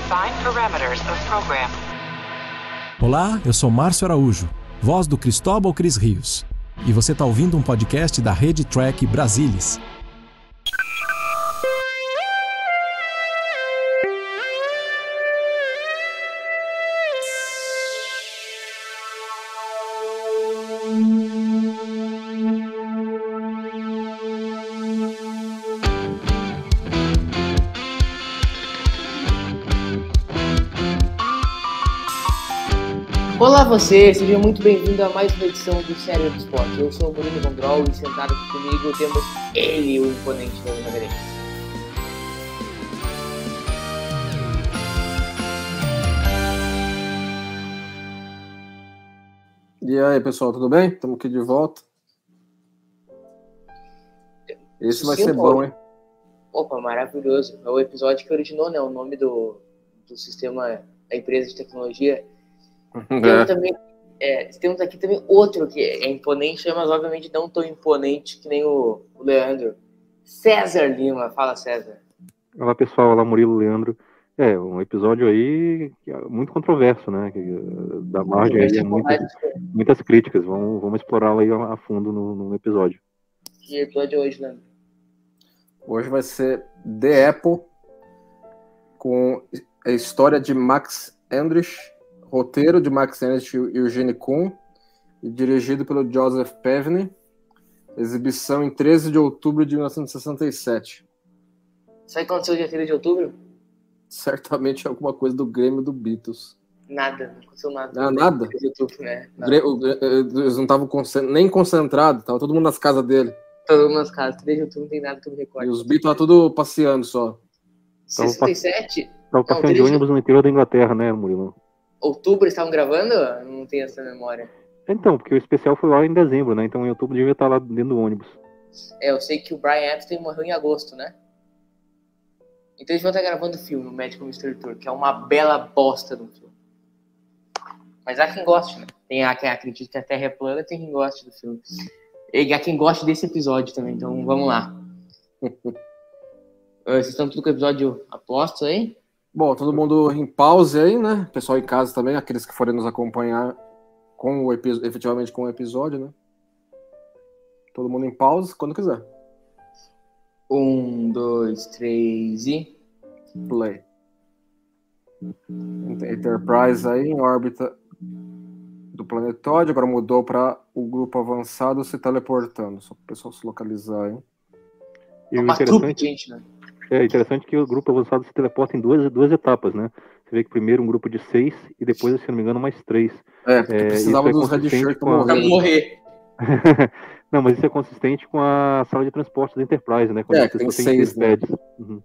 Define parameters of program. Olá, eu sou Márcio Araújo, voz do Cristóbal Cris Rios. E você está ouvindo um podcast da Rede Track Brasilis. Olá você, seja muito bem-vindo a mais uma edição do Série do Esporte. Eu sou o Murilo Gondrol e sentado aqui comigo temos ele, o imponente da Magalhães. E aí, pessoal, tudo bem? Estamos aqui de volta. Esse vai ser bom, hein? Opa, maravilhoso. É o episódio que originou, né, o nome do sistema da empresa de tecnologia. Temos aqui também outro que é imponente, mas obviamente não tão imponente que nem o Leandro. César Lima. Fala, César. Olá, pessoal. Olá, Murilo, Leandro. Um episódio aí muito controverso, né? Da margem aí muitas críticas. Vamos explorá-lo aí a fundo no episódio. Que episódio é hoje, Leandro? Hoje vai ser The Apple, com a história de Max Endrich, roteiro de Max Endrich e Eugene Kuhn, e dirigido pelo Joseph Pevney. Exibição em 13 de outubro de 1967. Sabe o que aconteceu dia 13 de outubro? Certamente alguma coisa do Grêmio do Beatles. Nada, não aconteceu nada. Ah, nada? YouTube, né? Nada. Eles não estavam nem concentrados, estava todo mundo nas casas dele. Todo mundo nas casas, 3 de outubro não tem nada que eu me recorde. E os Beatles estavam tudo passeando só. 67? Estava passando de ônibus no interior da Inglaterra, né, Murilo? Outubro eles estavam gravando? Não tenho essa memória. Então, porque o especial foi lá em dezembro, né? Então em outubro devia estar lá dentro do ônibus. Eu sei que o Brian Epstein morreu em agosto, né? Então eles vão estar gravando o filme, o Médico Mr. Tour, que é uma bela bosta do filme. Mas há quem goste, né? Tem quem acredita que a Terra é plana, tem quem goste do filme. E há quem goste desse episódio também, então vamos lá. Vocês estão tudo com o episódio aposto aí? Bom, todo mundo em pause aí, né? Pessoal em casa também, aqueles que forem nos acompanhar efetivamente com o episódio, né? Todo mundo em pause, quando quiser. 1, 2, 3 e... Play. Enterprise aí em órbita do planetóide, agora mudou para o grupo avançado se teleportando, só para o pessoal se localizar, hein? E o interessante, né? É interessante que o grupo avançado se teleporta em duas etapas, né? Você vê que primeiro um grupo de 6 e depois, se não me engano, mais 3. Porque precisava dos Red Shirt para morrer. Não, mas isso é consistente com a sala de transporte da Enterprise, né? Quando tem 6, né? Uhum.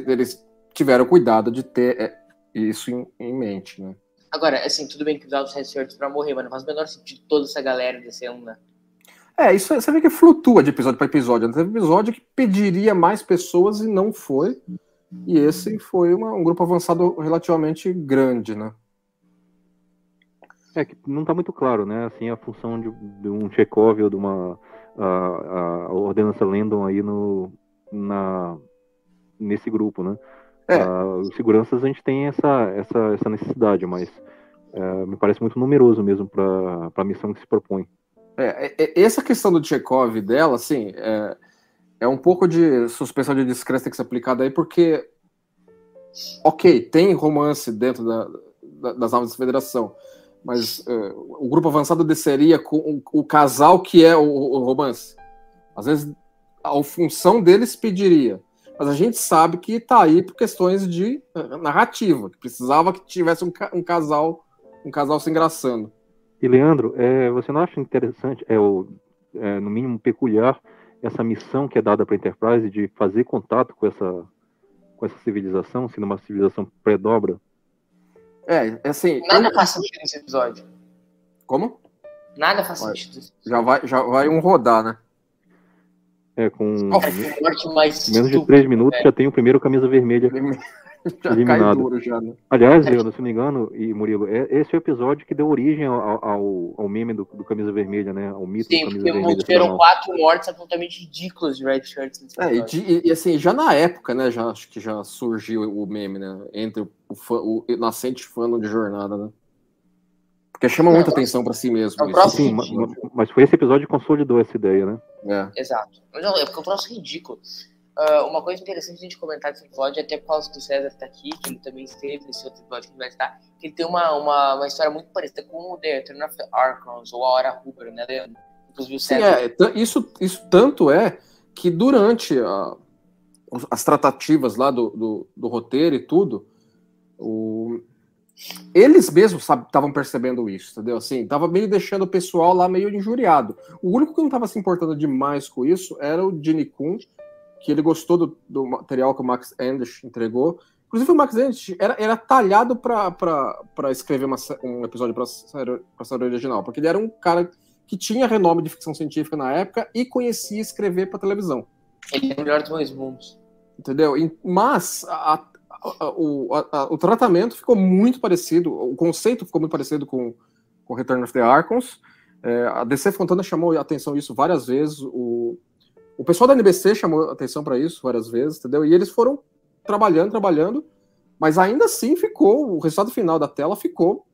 Eles tiveram cuidado de ter isso em mente, né? Agora, assim, tudo bem que usar os Red Shirts pra morrer, mas não faz o menor sentido toda essa galera descendo, né? Isso você vê que flutua de episódio para episódio. Teve episódio que pediria mais pessoas e não foi. E esse foi um grupo avançado relativamente grande, né? Que não está muito claro, né? Assim, a função de um Chekhov ou de uma a ordenança Landon aí nesse grupo, né? Os seguranças a gente tem essa necessidade, mas me parece muito numeroso mesmo para a missão que se propõe. Essa questão do Chekhov dela, assim, é um pouco de suspensão de descrença que tem que ser aplicada aí, porque, ok, tem romance dentro das naves da Federação, mas o grupo avançado desceria com o casal que é o romance. Às vezes, a função deles pediria, mas a gente sabe que está aí por questões de narrativa, que precisava que tivesse um casal se engraçando. E, Leandro, você não acha interessante, no mínimo peculiar, essa missão que é dada para a Enterprise de fazer contato com essa civilização, sendo uma civilização pré-dobra? Assim... Nada faz sentido nesse episódio. Como? Nada faz sentido. Já vai um rodar, né? Com menos de 3 minutos já tem o primeiro camisa vermelha Já eliminado. cai duro já, né? Aliás, Leandro, se não me engano, e Murilo, esse é o episódio que deu origem ao meme do Camisa Vermelha, né? Ao mito Sim, do Camisa porque Vermelha. tiveram 4 mortes absolutamente ridículos de Red Shirts nesse episódio. E assim, já na época, né, acho que já surgiu o meme, né, entre o nascente fandom de jornada, né? Porque chama muita atenção pra si mesmo. É o próximo Sim, mas foi esse episódio que consolidou essa ideia, né? Exato. Mas não, é porque o próximo é ridículo. Uma coisa interessante a gente comentar desse episódio, até por causa que o César tá aqui, que ele também esteve nesse outro episódio que ele vai estar, que ele tem uma história muito parecida com o The Return of the Archons, ou a Hora Huber, né, Leandro? Inclusive o César. Sim, isso tanto é que durante as tratativas lá do roteiro e tudo, eles mesmos estavam percebendo isso, entendeu? Assim, tava meio deixando o pessoal lá meio injuriado. O único que não tava se importando demais com isso era o Gene Kun, que ele gostou do material que o Max Endish entregou. Inclusive, o Max Endish era talhado para escrever um episódio para a série original, porque ele era um cara que tinha renome de ficção científica na época e conhecia escrever para televisão. Ele é o melhor dos dois mundos. Entendeu? Mas o tratamento ficou muito parecido, o conceito ficou muito parecido com Return of the Archons. A DC Fontana chamou a atenção isso várias vezes, o pessoal da NBC chamou atenção para isso várias vezes, entendeu? E eles foram trabalhando, mas ainda assim o resultado final da tela ficou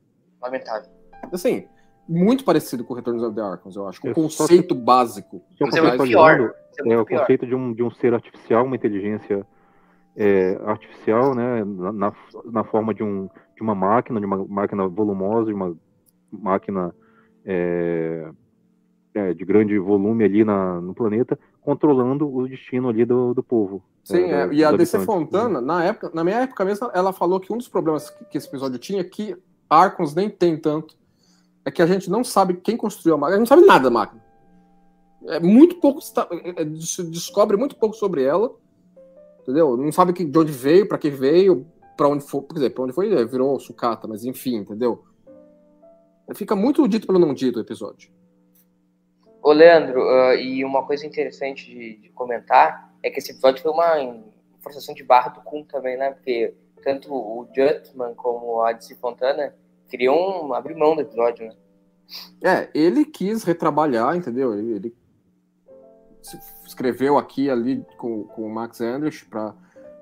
lamentável. Assim, muito parecido com o Return of the Archons, eu acho, com o conceito básico. Mas é muito pior. O conceito de um ser artificial, uma inteligência artificial, né, na forma de uma máquina volumosa, de uma máquina de grande volume ali no planeta, controlando o destino ali do povo. Sim, e a DC Fontana, na minha época mesmo, ela falou que um dos problemas que esse episódio tinha, que Archons nem tem tanto, é que a gente não sabe quem construiu a máquina, a gente não sabe nada da máquina. Muito pouco, descobre muito pouco sobre ela, entendeu? Não sabe de onde veio, pra que veio, pra onde foi, quer dizer, pra onde foi, virou sucata, mas enfim, entendeu? Fica muito dito pelo não dito o episódio. Ô, Leandro, e uma coisa interessante de comentar é que esse episódio foi uma forçação de barra do Kun também, né? Porque tanto o Jutman como a DC Fontana queriam abrir mão do episódio, né? Ele quis retrabalhar, entendeu? Ele escreveu aqui ali com o Max Endish pra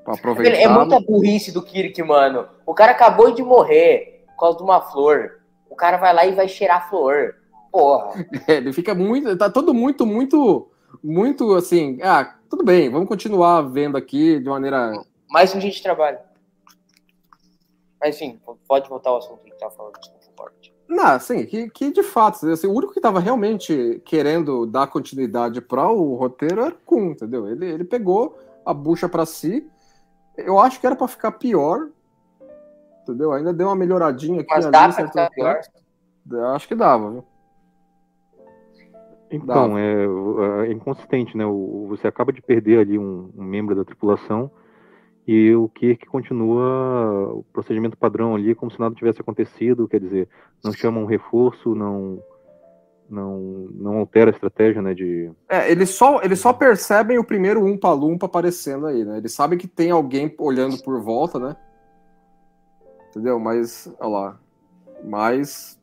aproveitar. É muita burrice do Kirk, mano. O cara acabou de morrer por causa de uma flor. O cara vai lá e vai cheirar a flor. Porra. Ele fica muito... Tá todo muito assim... tudo bem, vamos continuar vendo aqui de maneira... Mais um dia de trabalho. Mas, enfim, pode voltar ao assunto que tava falando. Não, assim, que de fato, assim, o único que estava realmente querendo dar continuidade para o roteiro era o Kun, entendeu? Ele pegou a bucha para si. Eu acho que era para ficar pior, entendeu? Ainda deu uma melhoradinha aqui. Mas dá para ficar pior? Acho que dava, viu? Então, é inconsistente, né? Você acaba de perder ali um membro da tripulação e o Kirk continua o procedimento padrão ali, como se nada tivesse acontecido, quer dizer, não chama um reforço, não altera a estratégia, né? Eles só percebem o primeiro Umpa-Lumpa aparecendo aí, né? Eles sabem que tem alguém olhando por volta, né? Entendeu? Mas, olha lá. Mas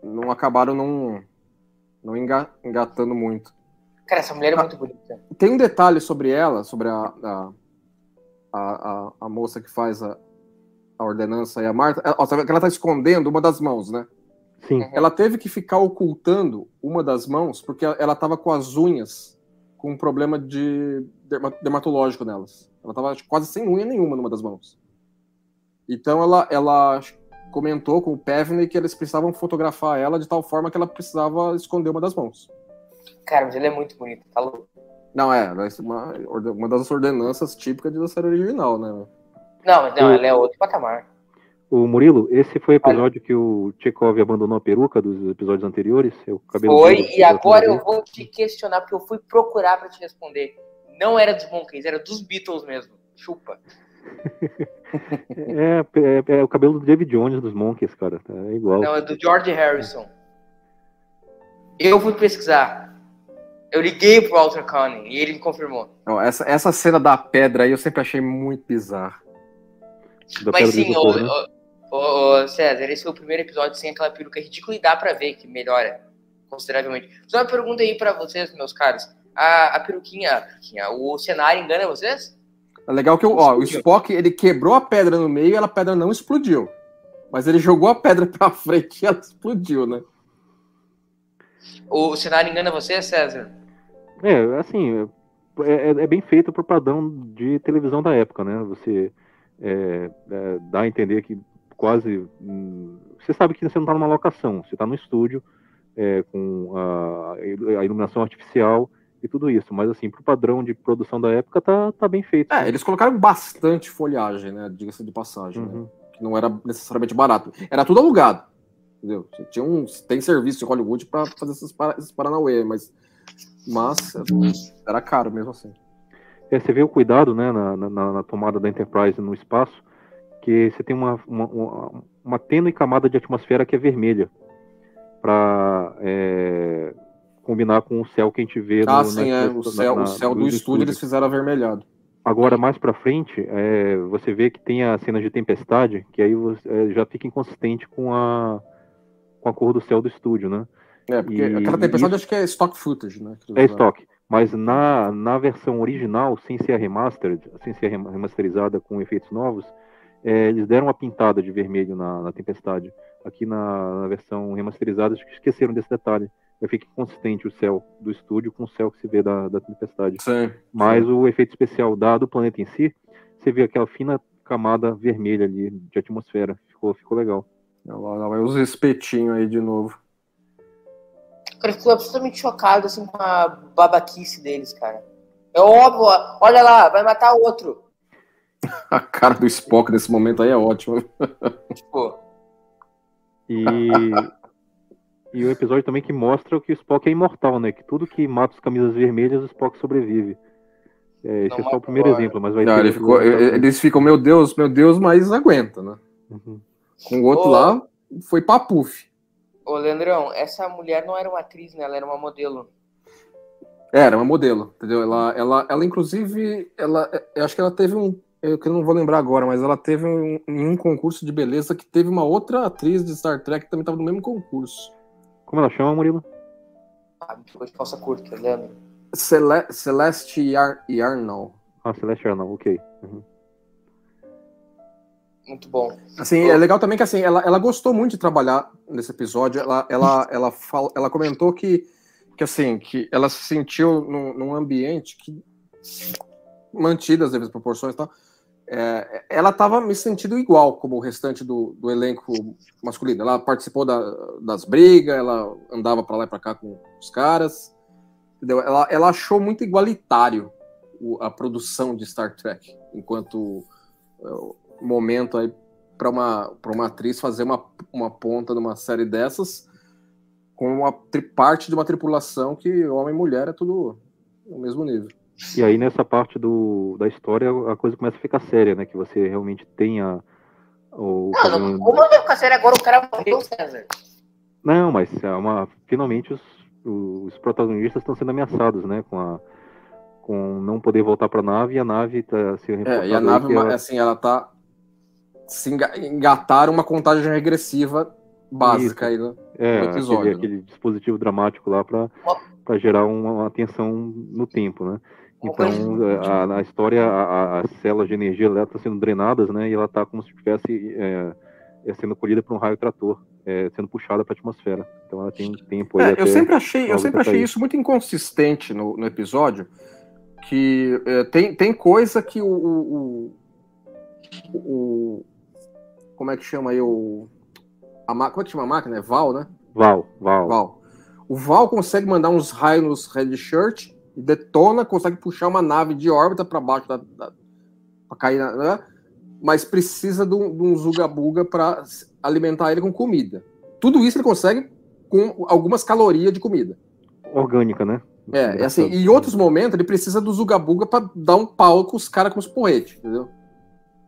não acabaram não engatando muito. Cara, essa mulher é muito bonita. Tem um detalhe sobre ela, sobre a moça que faz a ordenança e a Marta. Ela tá escondendo uma das mãos, né? Sim. Ela teve que ficar ocultando uma das mãos porque ela tava com as unhas com um problema dermatológico nelas. Ela tava quase sem unha nenhuma numa das mãos. Então ela comentou com o Pevney que eles precisavam fotografar ela de tal forma que ela precisava esconder uma das mãos. Cara, mas ele é muito bonito, tá louco? Não, uma das ordenanças típicas da série original, né? Não, ela é outro patamar. O Murilo, esse foi o episódio que o Chekhov abandonou a peruca dos episódios anteriores? O cabelo foi, e agora eu vou te questionar, porque eu fui procurar pra te responder. Não era dos Monkeys, era dos Beatles mesmo. Chupa. É o cabelo do David Jones dos Monkeys, cara. É igual. Não, é do George Harrison. Eu fui pesquisar. Eu liguei pro Walter Koenig e ele me confirmou. Essa cena da pedra aí eu sempre achei muito bizarra. Da Mas Pedra do sim, Isopor, né? César, esse foi o primeiro episódio sem aquela peruca ridícula e dá pra ver que melhora consideravelmente. Só uma pergunta aí pra vocês, meus caros. A peruquinha, o cenário engana vocês? É legal que o Spock, ele quebrou a pedra no meio e a pedra não explodiu. Mas ele jogou a pedra pra frente e ela explodiu, né? O cenário engana vocês, César? Assim, é bem feito pro padrão de televisão da época, né? Você dá a entender que quase... você sabe que você não tá numa locação, você tá no estúdio com a iluminação artificial e tudo isso, mas assim, pro padrão de produção da época tá bem feito. Eles colocaram bastante folhagem, né? Diga-se de passagem, né? Que não era necessariamente barato. Era tudo alugado, entendeu? Tem serviço em Hollywood para fazer esses paranauê, mas era caro mesmo assim. Você vê o cuidado, né, na tomada da Enterprise no espaço, que você tem uma tênue camada de atmosfera que é vermelha, para combinar com o céu que a gente vê o céu do estúdio eles fizeram avermelhado. Agora, mais pra frente, você vê que tem a cena de tempestade, que aí já fica inconsistente com a cor do céu do estúdio, né? Porque aquela tempestade acho que é stock footage, né? É stock, mas na versão original, sem ser remasterizada com efeitos novos, eles deram uma pintada de vermelho na tempestade. Aqui na versão remasterizada, acho que esqueceram desse detalhe. Fica inconsistente o céu do estúdio com o céu que se vê da tempestade. Sim, mas o efeito especial do planeta em si, você vê aquela fina camada vermelha ali de atmosfera. Ficou legal. Lá vai os espetinhos aí de novo. Cara, eu fico absolutamente chocado assim, com a babaquice deles, cara. É óbvio, olha lá, vai matar outro. A cara do Spock nesse momento aí é ótima. Tipo... E o episódio também que mostra que o Spock é imortal, né? Que tudo que mata os camisas vermelhas, o Spock sobrevive. Esse é só o primeiro exemplo, mas vai ter... Eles ficam, meu Deus, mas aguenta, né? Uhum. Com o outro lá, foi papuf. Ô, Leandrão, essa mulher não era uma atriz, né? Ela era uma modelo. Era uma modelo, entendeu? Ela inclusive, eu acho que ela teve eu não vou lembrar agora, mas ela teve um concurso de beleza que teve uma outra atriz de Star Trek que também estava no mesmo concurso. Como ela chama, Murilo? Me ficou de calça curta, Leandro. Celeste Yarnall. Celeste Yarnall, ok. Uhum. Muito bom. Assim, é legal também que assim, ela gostou muito de trabalhar nesse episódio. Ela comentou que ela se sentiu num ambiente que, mantidas as devidas proporções e tal, ela estava me sentindo igual como o restante do elenco masculino. Ela participou das brigas, ela andava para lá e para cá com os caras, entendeu? Ela achou muito igualitário a produção de Star Trek, enquanto momento aí para uma atriz fazer uma ponta numa série dessas com uma parte de uma tripulação que homem e mulher é tudo no mesmo nível. E aí nessa parte da história a coisa começa a ficar séria, né? Que você realmente tenha como vai ficar sério agora? O cara morreu, César. Não, mas finalmente os protagonistas estão sendo ameaçados, né? Com não poder voltar para a nave e a nave tá se reportando. E a nave, ela tá se engataram uma contagem regressiva básica aí no episódio. Aquele dispositivo dramático lá para gerar uma tensão no tempo, né? Então, a história, as células de energia elétrica estão sendo drenadas, né? E ela está como se estivesse sendo colhida por um raio trator, sendo puxada para a atmosfera. Então, ela tem um tempo aí. Eu sempre achei isso muito inconsistente no episódio, que tem coisa que como é que chama aí como é que chama a máquina? É Val, né? Val. O Val consegue mandar uns raios nos Red Shirt e detona, consegue puxar uma nave de órbita para baixo para cair, né? Mas precisa de um Zuga-Buga para alimentar ele com comida. Tudo isso ele consegue com algumas calorias de comida. Orgânica, né? Assim, e em outros momentos ele precisa do Zuga-Buga para dar um pau com os caras com os porretes, entendeu?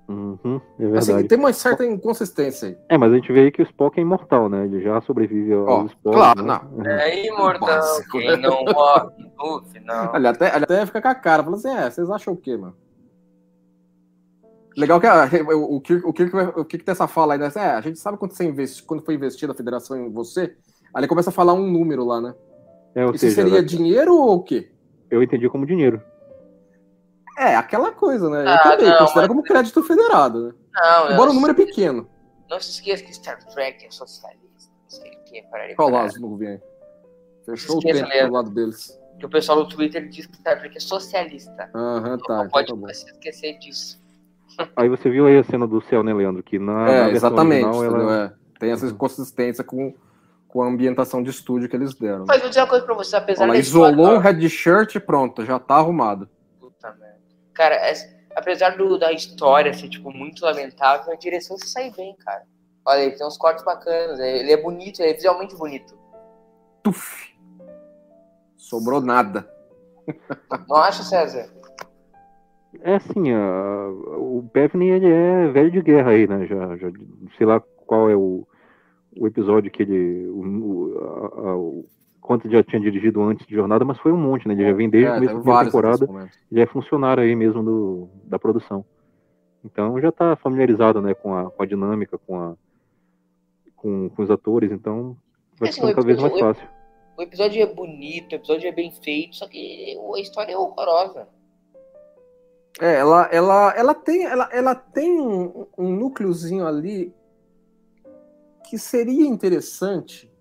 Uhum, é verdade. Assim, tem uma certa inconsistência aí. Mas a gente vê aí que o Spock é imortal, né? Ele já sobrevive ao Spock. Claro, né? não. É imortal, quem não morre no final. Ele até fica com a cara, falando assim, vocês acham o quê, mano? Legal que o Kirk tem essa fala aí, né? A gente sabe quando foi investida a federação em você, aí ele começa a falar um número lá, né? Ou Isso seja, seria dinheiro ou o quê? Eu entendi como dinheiro. Aquela coisa, né? Eu também considero como crédito federado, né? Embora o número é pequeno. Não se esqueça que Star Trek é socialista. Não sei o que, Olha lá as nuvens aí. Fechou o tempo do lado deles. Que o pessoal do Twitter diz que Star Trek é socialista. Tá. Não pode se esquecer disso. Aí você viu aí a cena do céu, né, Leandro? Que na versão exatamente. original, ela... Tem essa inconsistência com a ambientação de estúdio que eles deram. Mas vou dizer uma coisa pra você, apesar da isolou um red shirt e pronto, já tá arrumado. Puta merda. Cara, apesar da história ser, tipo, muito lamentável, a direção se sai bem, cara. Olha, ele tem uns cortes bacanas, ele é bonito, ele é visualmente bonito. Tuf! Sobrou nada. Não acha, César? É assim, o Bevney, ele é velho de guerra aí, né? Já sei lá qual é o episódio que ele... quanto já tinha dirigido antes de Jornada, mas foi um monte, né? Ele já vem desde o começo da primeira temporada, ele é funcionário aí mesmo da produção. Então já tá familiarizado, né, com a dinâmica, com os atores, então vai ficando cada vez mais fácil. O episódio é bonito, o episódio é bem feito, só que a história é horrorosa. Ela tem um núcleozinho ali que seria interessante,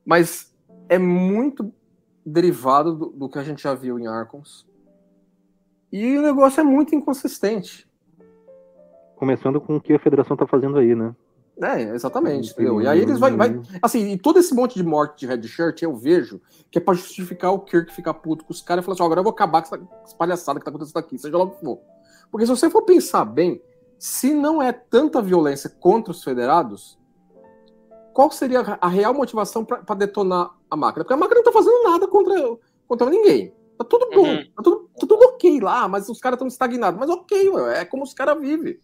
mas é muito derivado do que a gente já viu em Arkhams. E o negócio é muito inconsistente. Começando com o que a Federação tá fazendo aí, né? Exatamente. Entendeu? E aí eles vai assim, e todo esse monte de morte de red shirt eu vejo que é pra justificar o Kirk ficar puto com os caras e falar assim, agora eu vou acabar com essa palhaçada que tá acontecendo aqui, seja lá o que for. Porque se você for pensar bem, se não é tanta violência contra os federados, qual seria a real motivação pra detonar a máquina? Porque a máquina não tá fazendo nada contra ninguém. Tá tudo bom, tá tudo ok lá, mas os caras estão estagnados. Mas ok, é como os caras vivem.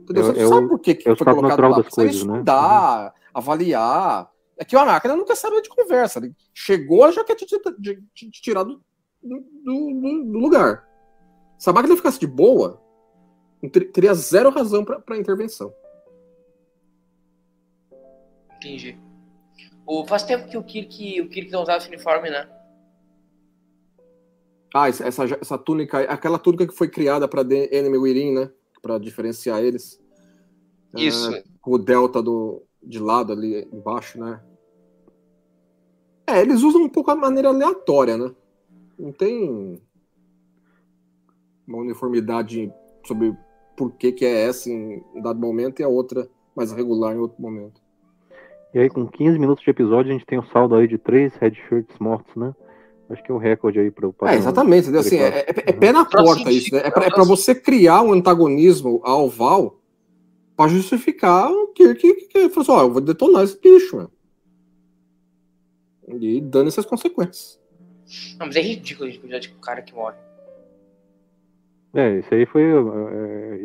Você não sabe por que foi colocado lá. Você precisa estudar, avaliar. É que a máquina não quer saber de conversa. Ele chegou, já quer te tirar do lugar. Se a máquina ficasse de boa, teria zero razão para intervenção. Entendi. Faz tempo que o Kirk não usava esse uniforme, né? Essa túnica, aquela túnica que foi criada para The Enemy Within, né? Para diferenciar eles. Isso. Com o delta de lado ali embaixo, né? Eles usam um pouco a maneira aleatória, né? Não tem uma uniformidade sobre por que é essa em um dado momento e a outra mais regular em outro momento. E aí, com 15 minutos de episódio, a gente tem um saldo aí de 3 red shirts mortos, né? Acho que é o recorde aí para o padrão. Exatamente. Assim, é pé na porta isso. Né? É para você criar um antagonismo ao Val para justificar o que falou assim, eu vou detonar esse bicho, mano. E dando essas consequências. Não, mas é ridículo a gente cuidar de um cara que morre. Isso aí foi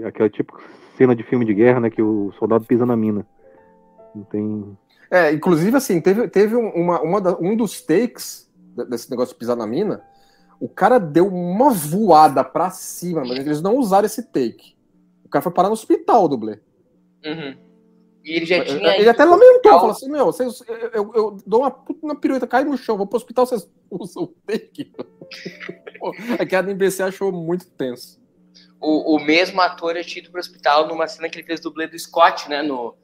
aquela tipo cena de filme de guerra, né? Que o soldado pisa na mina. Não tem... inclusive, assim, teve um dos takes desse negócio de pisar na mina, o cara deu uma voada pra cima, mas eles não usaram esse take. O cara foi parar no hospital, o dublê. Uhum. E ele já tinha... Ele até lamentou, falou assim, eu dou uma pirueta, cai no chão, vou pro hospital, vocês usam o take. É que a NBC achou muito tenso. O mesmo ator é tido pro hospital numa cena que ele fez dublê do Scott, né, no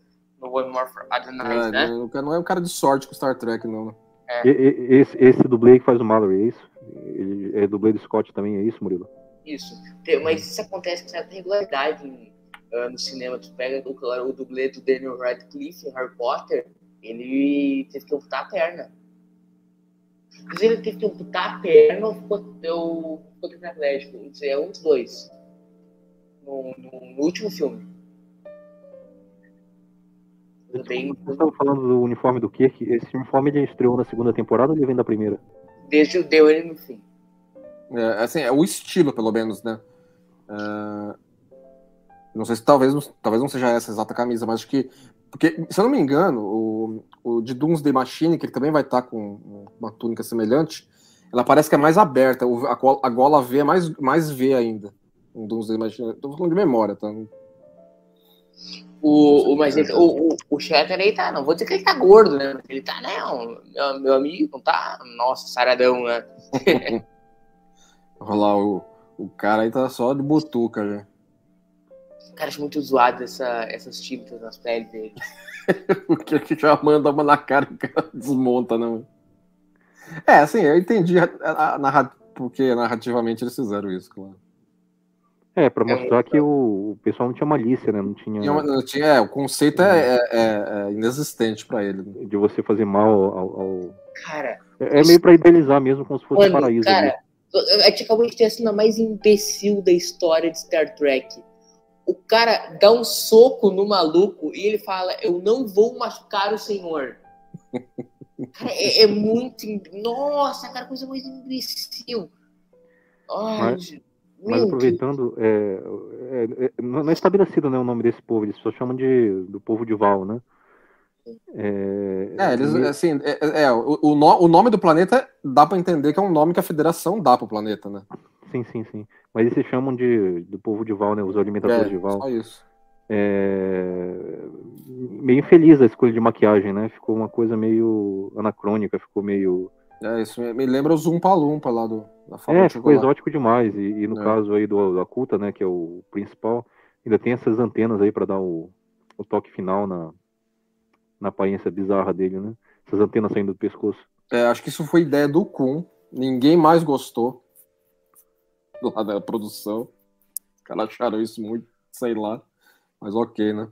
One More for Other Nights, né? Não é um cara de sorte com Star Trek, não. Esse dublê que faz o Mallory, é isso? Ele é dublê do Scott também, é isso, Murilo? Isso. Mas isso acontece com certa regularidade no cinema. Tu pega o dublê do Daniel Radcliffe em Harry Potter, ele teve que amputar a perna. Inclusive, ele teve que amputar a perna ou ficou tetraplégico. Isso é um dos dois. No último filme. Você estava falando do uniforme do Kirk. Esse uniforme ele estreou na segunda temporada ou ele vem da primeira? Desde o Deu ele no fim. Assim, é o estilo, pelo menos, né? Não sei se talvez não seja essa exata camisa, mas acho que... Porque, se eu não me engano, o de Doomsday Machine, que ele também vai estar com uma túnica semelhante, ela parece que é mais aberta. A gola V é mais V ainda. Um Doomsday Machine. Tô falando de memória, tá? O Shatner aí tá, não vou dizer que ele tá gordo, né? Ele tá, não, meu amigo, não tá, nossa, saradão, né? Olha lá, o cara aí tá só de butuca, já. Cara, acho muito zoado essas tintas nas peles dele. Porque que já manda uma na cara e o cara desmonta, né? É, assim, eu entendi porque narrativamente eles fizeram isso, claro. Pra mostrar que o pessoal não tinha malícia, né? Não tinha... o conceito é inexistente pra ele. Né? De você fazer mal ao... Cara... É meio pra idealizar mesmo, como se fosse um paraíso. Cara, a gente acabou de ter a cena mais imbecil da história de Star Trek. O cara dá um soco no maluco e ele fala, eu não vou machucar o senhor. Cara, é muito... Nossa, cara, coisa mais imbecil. Ai, mas aproveitando, não é estabelecido, né, o nome desse povo, eles só chamam do povo de Val, né? Eles, assim, o nome do planeta dá pra entender que é um nome que a Federação dá pro planeta, né? Sim. Mas eles se chamam do povo de Val, né? Os alimentadores de Val. Só isso. Meio infeliz a escolha de maquiagem, né? Ficou uma coisa meio anacrônica, ficou meio... Isso me lembra o Zumpa Lumpa lá da fábrica de ficou chocolate. exótico demais. E no caso aí do Acuta, né? Que é o principal, ainda tem essas antenas aí pra dar o toque final na aparência bizarra dele, né? Essas antenas saindo do pescoço. Acho que isso foi ideia do Kuhn. Ninguém mais gostou do lado da produção. Os caras acharam isso muito, sei lá. Mas ok, né?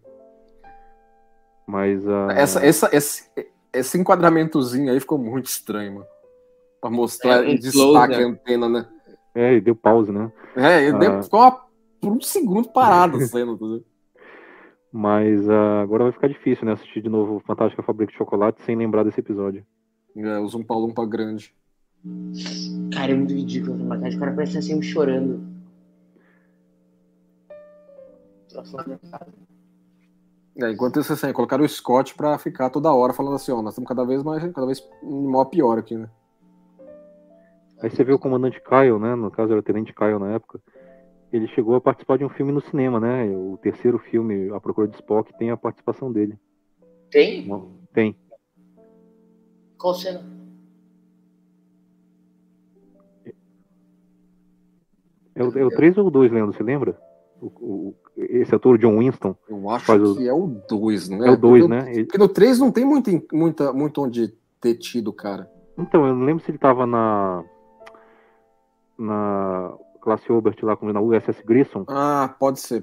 Mas esse enquadramentozinho aí ficou muito estranho, mano. Pra mostrar em destaque a antena, né? E deu pause, né? Ficou por um segundo parada a cena, tá vendo? Mas agora vai ficar difícil, né? Assistir de novo Fantástica Fábrica de Chocolate sem lembrar desse episódio. O Zumpa Lumpa grande. Cara, é muito ridículo essa maquiagem. O cara parece estar sempre chorando. Enquanto isso, assim, colocaram o Scott pra ficar toda hora falando assim, nós estamos cada vez maior pior aqui, né? Aí você vê o comandante Kyle, né? No caso era o Tenente Kyle na época. Ele chegou a participar de um filme no cinema, né? O terceiro filme, A Procura de Spock, tem a participação dele. Tem? Tem. Qual cena? É o 3 ou o 2, Leandro? Você lembra? Esse ator, John Winston. Eu acho que é o 2, não é? É o 2, né? Porque no 3 não tem muito onde ter tido, cara. Então, eu não lembro se ele tava na classe Obert lá, como na USS Grissom. Pode ser.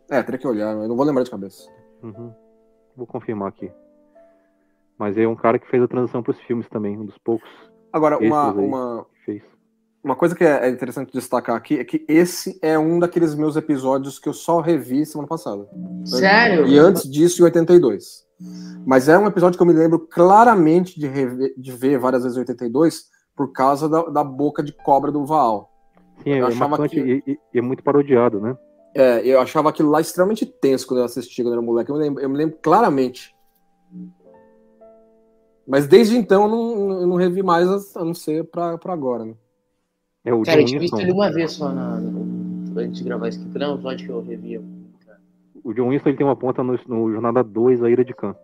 Teria que olhar, eu não vou lembrar de cabeça. Uhum. Vou confirmar aqui. Mas é um cara que fez a transição para os filmes também, um dos poucos. Agora, uma coisa que é interessante destacar aqui é que esse é um daqueles meus episódios que eu só revi semana passada. Sério? E antes disso, em 82. Mas é um episódio que eu me lembro claramente de ver várias vezes em 82 por causa da boca de cobra do Vaal. Sim, é marcante e é muito parodiado, né? Eu achava aquilo lá extremamente tenso quando eu assistia quando eu era moleque. Eu me lembro claramente. Mas desde então eu não revi mais, a não ser pra agora, né? Cara, eu tinha visto ele uma vez só antes de gravar esse aqui. Não, o episódio que eu revia. O John Winston ele tem uma ponta no Jornada 2, A Ira de Khan.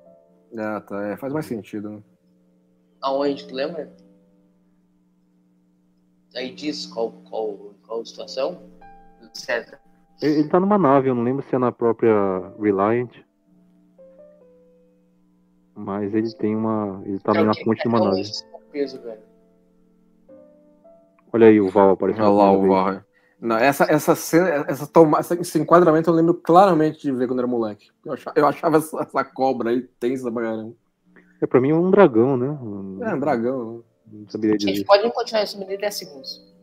Faz mais sentido, né? Aonde, tu lembra? Aí diz qual situação? Certo. Ele tá numa nave, eu não lembro se é na própria Reliant. Mas ele tem ele tá na ponte de uma nave. Peso, velho. Olha aí o Val aparecendo. Olha lá o Val. Não, esse enquadramento eu lembro claramente de ver quando era moleque. Eu achava essa cobra aí tensa pra caramba. Pra mim é um dragão, né? Um dragão. Não saberia dizer. Gente, pode continuar isso em 10 segundos.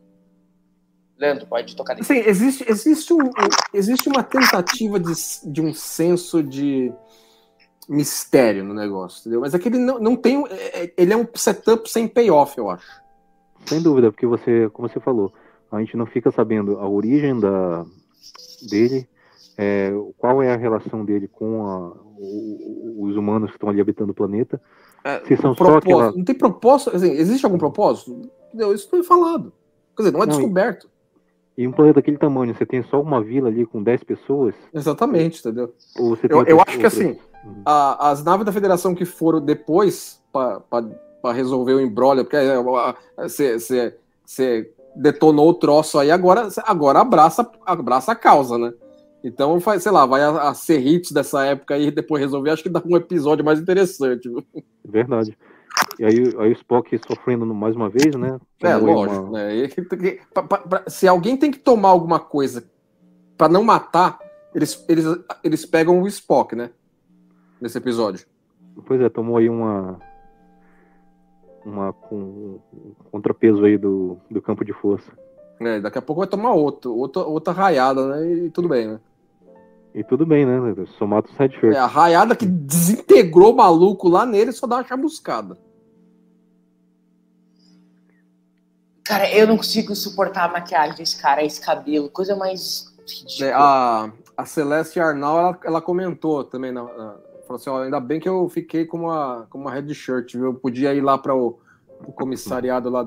Leandro, pode tocar nisso. Sim, existe uma tentativa de um senso de mistério no negócio, entendeu? Mas é que ele não tem... Ele é um setup sem payoff, eu acho. Sem dúvida, porque como você falou, a gente não fica sabendo a origem dele, qual é a relação dele com os humanos que estão ali habitando o planeta. Se são só aquela... Não tem propósito, assim, existe algum propósito? Entendeu? Isso foi falado. Quer dizer, não é descoberto. E um planeta daquele tamanho, você tem só uma vila ali com 10 pessoas? Exatamente, entendeu? Ou você tem Eu acho que assim, Uhum. as naves da Federação que foram depois para resolver o embrólio, porque você detonou o troço aí, agora abraça a causa, né? Então, sei lá, vai a ser hits dessa época aí, depois resolver, acho que dá um episódio mais interessante. Viu? Verdade. E aí o Spock sofrendo mais uma vez, né? Lógico, né? Se alguém tem que tomar alguma coisa para não matar, eles pegam o Spock, né? Nesse episódio. Pois é, tomou aí um contrapeso aí do campo de força. Daqui a pouco vai tomar outra raiada, né? E tudo bem, né? E tudo bem, né? Somado o side shirt. A raiada que desintegrou o maluco lá nele só dá uma chamuscada. Cara, eu não consigo suportar a maquiagem desse cara, esse cabelo, coisa mais ridícula. A Celeste Arnal, ela comentou também, falou assim, ó, ainda bem que eu fiquei com uma red shirt, viu? Eu podia ir lá para o comissariado lá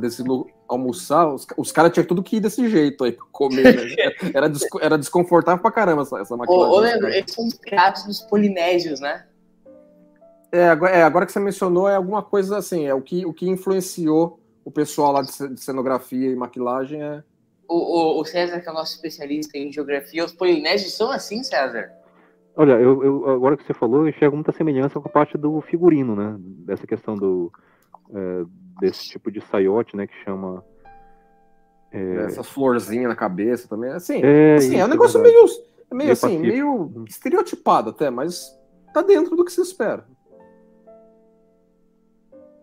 desse almoçar, os caras tinham tudo que ir desse jeito aí pra comer, né? Era desconfortável pra caramba essa maquiagem. Ô, Leandro, eles são inspirados nos polinésios, né? Agora que você mencionou, é alguma coisa assim, o que influenciou o pessoal lá de cenografia e maquilagem O César, que é o nosso especialista em geografia, os polinésios são assim, César? Olha, eu agora que você falou, eu enxergo muita semelhança com a parte do figurino, né? Dessa questão desse tipo de saiote, né? Que chama... Essa florzinha na cabeça também. Assim, é um negócio meio estereotipado até, mas tá dentro do que se espera.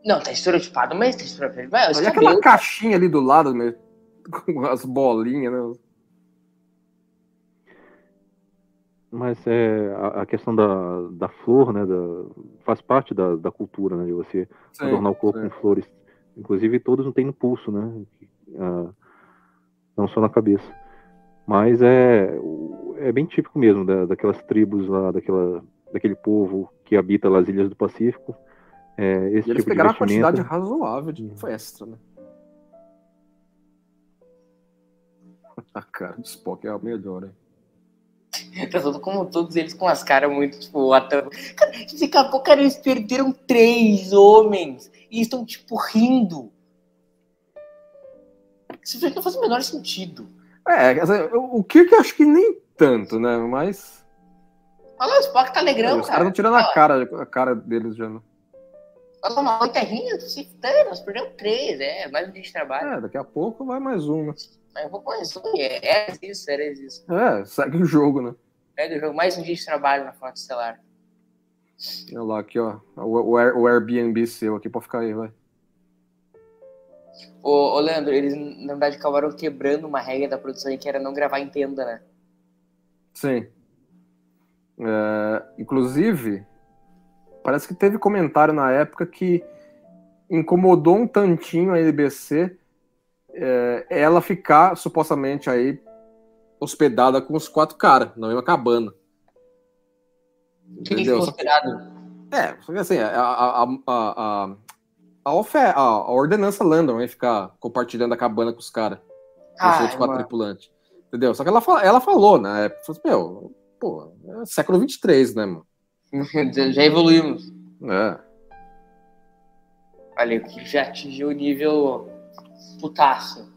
Não, tá estereotipado, mas tá estereotipado. Olha aquela caixinha ali do lado, né? Com as bolinhas, né? Mas a questão da flor, né? Faz parte da cultura, né? De você adornar o corpo com flores. Inclusive, todos não têm no pulso, né? Não só na cabeça. Mas é bem típico mesmo daquelas tribos lá, daquele povo que habita as ilhas do Pacífico. Esse eles tipo pegaram de vestimenta. uma quantidade razoável de festa, né? A cara do Spock é a melhor, hein? Tá todo como todos eles com as caras muito, tipo, Cara, daqui a pouco, cara, eles perderam 3 homens e estão, tipo, rindo. Isso não faz o menor sentido. O Kirk acho que nem tanto, né? Mas... Olha lá, o Spock tá alegrão, os caras estão tirando a cara deles já, né? Olha lá, uma terrinha, se dane, nós perdemos 3, mais um dia de trabalho. Daqui a pouco vai mais uma. Mas eu vou mais um, isso. Segue o jogo, né? Segue o jogo, mais um dia de trabalho na Frota Estelar. Olha lá, aqui, ó. O Airbnb seu aqui pra ficar aí, vai. Ô, Leandro, eles na verdade acabaram quebrando uma regra da produção que era não gravar em tenda, né? Sim. Inclusive, parece que teve comentário na época que incomodou um tantinho a NBC ela ficar, supostamente, aí hospedada com os 4 caras, na mesma cabana. Quem ficou hospedado? Porque assim, a ordenança Landon vai ficar compartilhando a cabana com os caras. Com os outros 4 tripulantes. Entendeu? Só que ela falou na época, falou assim, é século 23, né, mano? Já evoluímos. Olha, que já atingiu o nível putaço.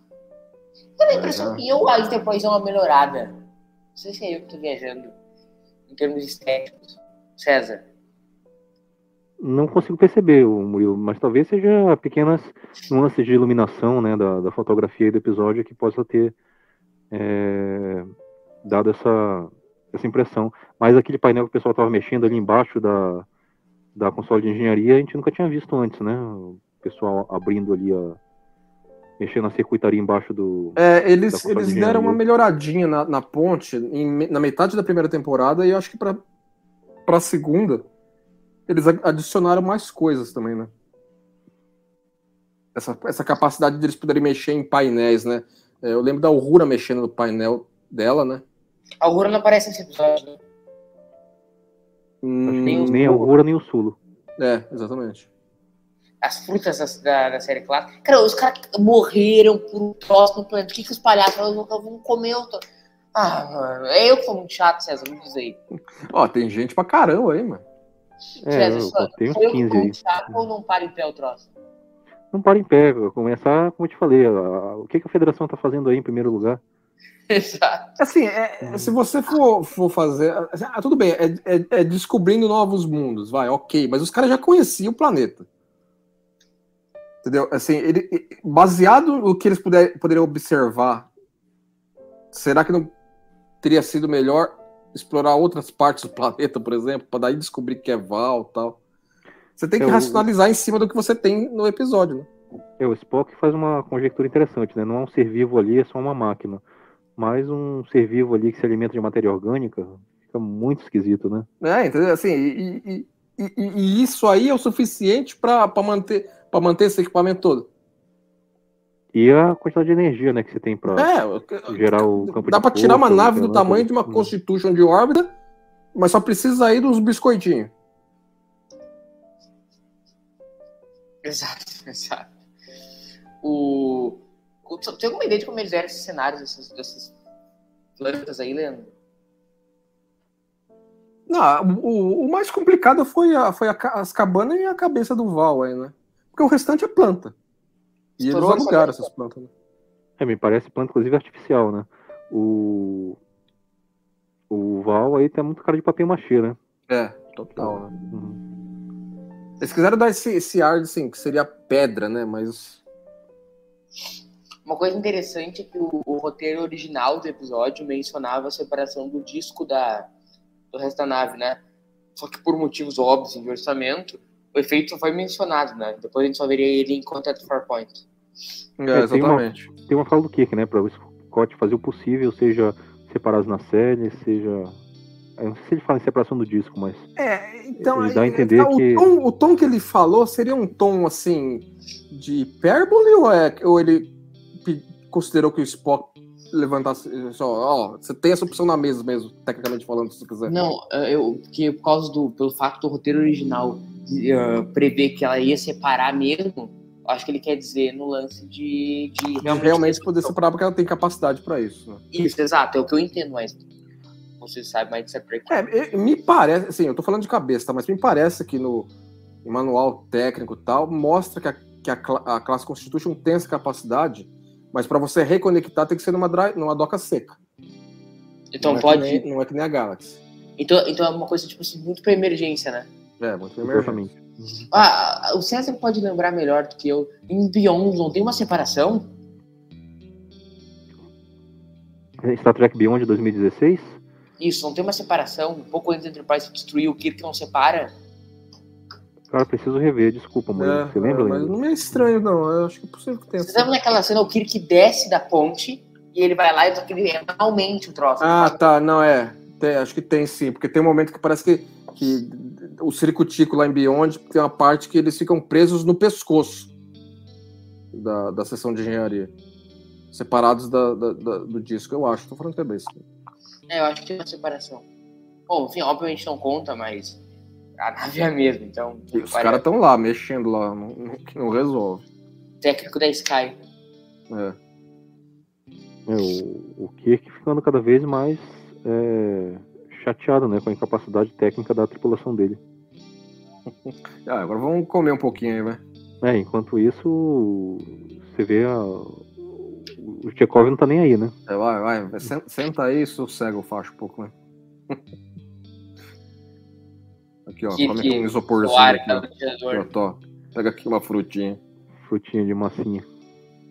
Eu tenho a impressão que a Enterprise é uma melhorada. Não sei se é eu que tô viajando. Em termos estéticos. César. Não consigo perceber, Murilo, mas talvez seja pequenas nuances de iluminação, né, da fotografia do episódio que possa ter dado essa impressão. Mas aquele painel que o pessoal estava mexendo ali embaixo da console de engenharia, a gente nunca tinha visto antes, né? O pessoal abrindo ali, mexendo na circuitaria embaixo do... eles deram uma melhoradinha na ponte na metade da primeira temporada, e eu acho que pra segunda eles adicionaram mais coisas também, né? Essa capacidade de eles poderem mexer em painéis, né? Eu lembro da Uhura mexendo no painel dela, né? A Uhura não aparece nesse episódio, né? Nem a Uhura, nem o Sulo. Exatamente. as frutas da série clássica. Cara, os caras morreram por um troço no planeta. O que os palhaços vão comer? Ah, mano, é eu que sou muito chato, César, me diz aí. Ó, tem gente pra caramba aí, mano. César, eu tenho sou eu uns que 15 sou aí. muito chato ou não para em pé o troço? Não para em pé, começar, como eu te falei, o que a federação tá fazendo aí em primeiro lugar? Exato. Assim, se você for fazer... tudo bem, é descobrindo novos mundos, vai, ok. Mas os caras já conheciam o planeta. Entendeu? Assim, baseado no que eles poderiam observar, será que não teria sido melhor explorar outras partes do planeta, por exemplo, para daí descobrir que é Val e tal? Você tem que racionalizar em cima do que você tem no episódio, né? O Spock faz uma conjectura interessante, né? Não é um ser vivo ali, é só uma máquina. Mas um ser vivo ali que se alimenta de matéria orgânica fica muito esquisito, né? Entendeu? Assim, e isso aí é o suficiente para manter esse equipamento todo. E a quantidade de energia, né, que você tem para gerar o campo dá de para tirar uma força, nave do tamanho de uma Constitution de órbita, mas só precisa aí dos biscoitinhos. Exato. Tem alguma ideia de como eles eram esses cenários desses planetas aí, Leandro? Não, o mais complicado foi as cabanas e a cabeça do Val aí, né? Porque o restante é planta. E eles alugaram essas plantas, né? Me parece planta, inclusive, artificial, né? O Val aí tem muito cara de papel machê, né? Total, né? Eles quiseram dar esse ar, assim, que seria pedra, né? Mas... Uma coisa interessante é que o roteiro original do episódio mencionava a separação do disco do resto da nave, né? Só que por motivos óbvios de orçamento, o efeito só foi mencionado, né? Depois a gente só veria ele em Contact Farpoint. Exatamente. Tem uma fala do Kirk, né? Para o Scott fazer o possível, seja separados na série, seja... Eu não sei se ele fala em separação do disco, mas... Então... Ele dá a entender que... O tom que ele falou seria um tom, assim, de hipérbole ou ele considerou que o Spock levantasse... você tem essa opção na mesa mesmo, tecnicamente falando, se você quiser. Não, porque pelo fato do roteiro original prever que ela ia separar mesmo, acho que ele quer dizer no lance de realmente poder separar, porque ela tem capacidade para isso. Né? Isso, exato, é o que eu entendo, mas você sabe mais disso me parece, assim, eu tô falando de cabeça, tá? Mas me parece que no manual técnico e tal, mostra que a classe Constitution tem essa capacidade, mas para você reconectar tem que ser numa doca seca. Então não pode... não é que nem a Galaxy. Então é uma coisa, tipo assim, muito pra emergência, né? Muito pra emergência. O César pode lembrar melhor do que eu. Em Beyond não tem uma separação? Star Trek Beyond de 2016? Isso, não tem uma separação? Um pouco antes da Enterprise destruir o Kirk não separa? Cara, preciso rever, desculpa, mãe. Você lembra? Mas não é estranho, não. Eu acho que é possível que tenha. Você lembra naquela cena o Kirk desce da ponte e ele vai lá e só que ele realmente o troço. Tá, não é. Acho que tem sim, porque tem um momento que parece que o ciricutico lá em Beyond tem uma parte que eles ficam presos no pescoço da seção de engenharia. Separados do disco, eu acho. Tô falando que é bem isso. Eu acho que tem uma separação. Bom, enfim, obviamente não conta, mas a nave é a mesma, então... E os caras estão lá, mexendo lá, que não resolve. Técnico da Sky. O Kirk ficando cada vez mais chateado, né, com a incapacidade técnica da tripulação dele. Agora vamos comer um pouquinho aí, vai. Enquanto isso, você vê o Chekhov não tá nem aí, né? Vai. Senta aí e sossega o facho um pouco, né? Aqui, ó. Come aqui um isoporzinho aqui, ó. Pega aqui uma frutinha. Frutinha de massinha.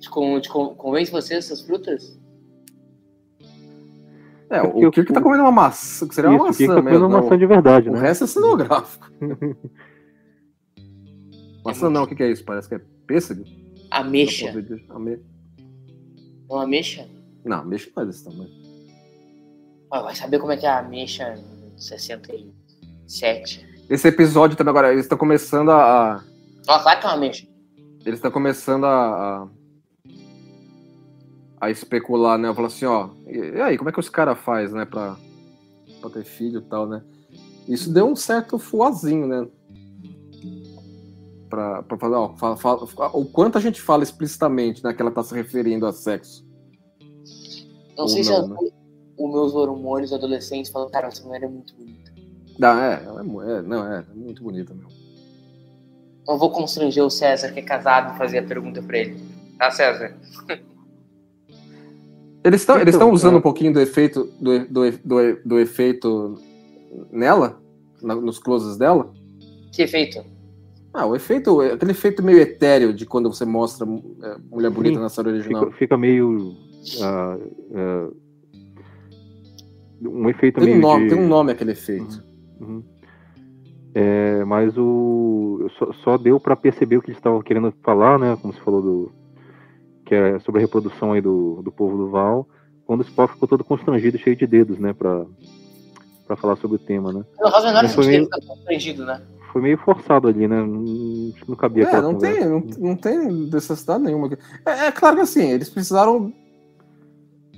Convence você essas frutas? O Kirk tá comendo uma maçã, que seria uma maçã mesmo. Tá comendo uma maçã de verdade, né? O resto é cenográfico. Maçã não, o que é isso? Parece que é pêssego? Ameixa. Uma ameixa? Não, ameixa não é desse tamanho. Vai saber como é que é a ameixa 67. Esse episódio também agora, eles estão começando a... Claro que é uma ameixa. Eles estão começando a especular, né? Falar assim, e aí, como é que os caras fazem, né? Pra ter filho e tal, né? Isso deu um certo fuazinho, né? pra falar, ó, o quanto a gente fala explicitamente, né, que ela tá se referindo a sexo. Não Ou sei se não, né? os meus hormônios adolescentes falam, cara, essa mulher é muito bonita. Ela é muito bonita mesmo. Não vou constranger o César, que é casado, e fazer a pergunta pra ele. Tá, César? Eles estão Então, usando um pouquinho do efeito do efeito nela, nos closes dela. Que efeito? O efeito, aquele efeito meio etéreo de quando você mostra mulher bonita na série original. Fica meio um efeito Tem meio tem um nome aquele efeito. Uhum. Mas só deu para perceber o que eles estavam querendo falar, né? Como você falou que é sobre a reprodução aí do povo do Val, quando o Spock ficou todo constrangido, cheio de dedos, né? Para falar sobre o tema, né? Não faz o menor Mas foi sentido meio- ele ficar constrangido, né? Foi meio forçado ali, né? Não cabia aquela Não conversa. não tem necessidade nenhuma. É claro que assim, eles precisaram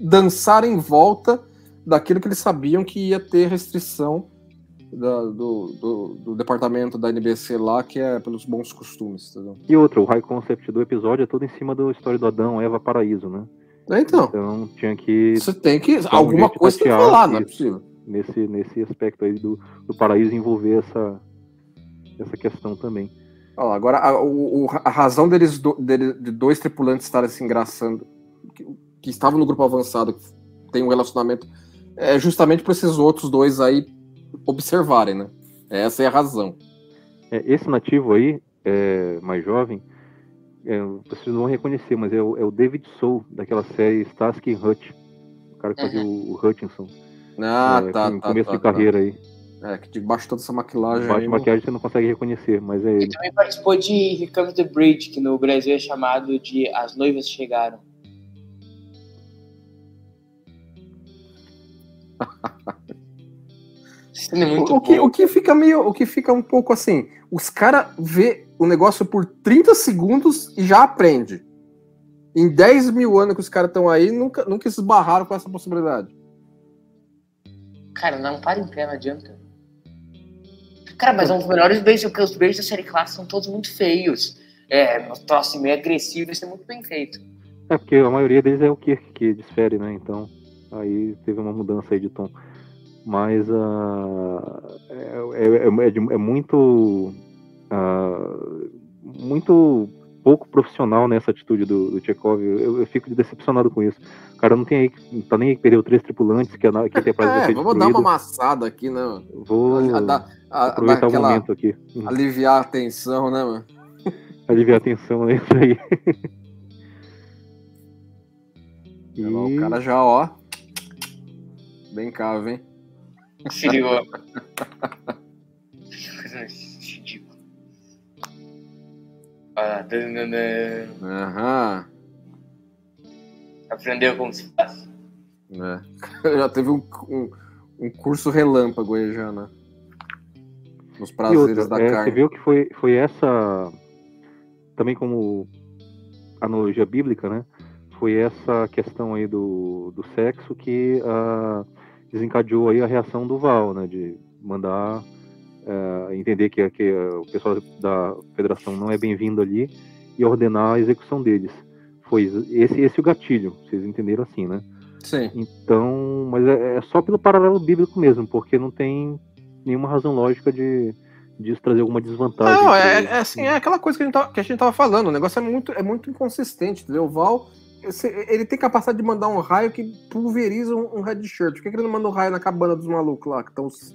dançar em volta daquilo que eles sabiam que ia ter restrição do departamento da NBC lá, que é pelos bons costumes, entendeu? E outra, o high concept do episódio é todo em cima da história do Adão, Eva, Paraíso, né? Então, tinha que você tem que. dar um Alguma jeito de coisa tem que tatear falar, não é isso, possível. nesse aspecto aí do paraíso envolver essa questão também. Agora, a razão de dois tripulantes estarem se engraçando, que estavam no grupo avançado, que tem um relacionamento, é justamente para esses outros dois aí observarem, né? Essa é a razão. Esse nativo aí, mais jovem, vocês não vão reconhecer, mas é o David Soul, daquela série Starsky and Hutch, o cara que fazia o Hutchinson, no começo de carreira aí. Que debaixo de toda essa maquilagem. Debaixo de maquiagem você não consegue reconhecer, mas é Ele ele. também participou de Here Comes the Bridge, que no Brasil é chamado de As Noivas Chegaram. Isso é muito bom. O que fica um pouco assim, os caras vê o negócio por 30 segundos e já aprende. Em 10 mil anos que os caras estão aí, nunca se esbarraram com essa possibilidade. Cara, não para em pé, não adianta. Cara, mas os melhores beijos, porque os beijos da série clássica são todos muito feios. No troço meio agressivo, isso é muito bem feito. Porque a maioria deles é o Kirk que desfere, né? Então, aí teve uma mudança aí de tom. Mas é muito muito pouco profissional nessa atitude do Chekhov. Eu fico decepcionado com isso. O cara não tá nem aí que perdeu 3 tripulantes, que a Enterprise vai ser vamos dar uma amassada aqui, né? Vou aproveitar o momento aqui. Aliviar a tensão, né, mano? Aliviar a tensão, é isso aí. O cara já, ó. Bem cavo, hein? Se ligou. Ridículo. Aham. Aprendeu como se faz. Já teve um curso relâmpago aí já, né? Nos prazeres da carne. Você viu que foi essa, também como analogia bíblica, né? Foi essa questão aí do sexo que desencadeou aí a reação do Val, né? De mandar entender que o pessoal da federação não é bem-vindo ali e ordenar a execução deles. Foi esse o gatilho, vocês entenderam assim, né? Sim. Então, mas é só pelo paralelo bíblico mesmo, porque não tem nenhuma razão lógica disso trazer alguma desvantagem. Não, é aquela coisa que a gente tava falando, o negócio é muito inconsistente, entendeu? O Val, ele tem capacidade de mandar um raio que pulveriza um red shirt. Por que ele não manda um raio na cabana dos malucos lá, que estão os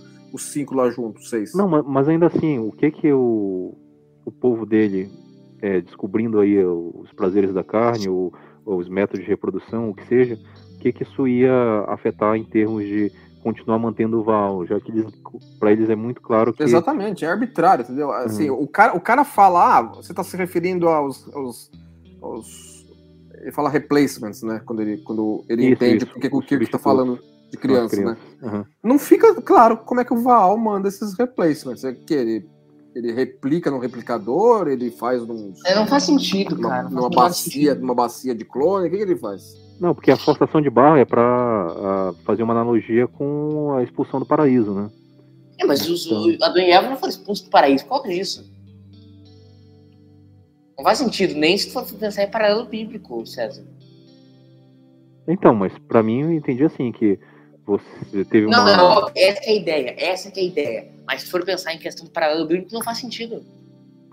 5 lá juntos, 6? Não, mas ainda assim, o que o povo dele, descobrindo aí os prazeres da carne, ou os métodos de reprodução, o que seja, o que isso ia afetar em termos de continuar mantendo o Val, já que para eles é muito claro que... Exatamente, é arbitrário, entendeu? Assim, o cara fala, você está se referindo aos ele fala replacements, né? Quando ele entende porque o Kirk está falando de criança, né? Uhum. Não fica claro como é que o Val manda esses replacements. É que ele replica no replicador, ele faz não faz sentido, cara. Numa bacia de clone, o que ele faz? Não, porque a forçação de barra é para fazer uma analogia com a expulsão do paraíso, né? Mas Adão e Eva não foram expulsos do paraíso. Qual que é isso? Não faz sentido, nem se for pensar em paralelo bíblico, César. Então, mas pra mim eu entendi assim, que você teve uma... Não, essa que é a ideia. Mas se for pensar em questão de paralelo bíblico, não faz sentido.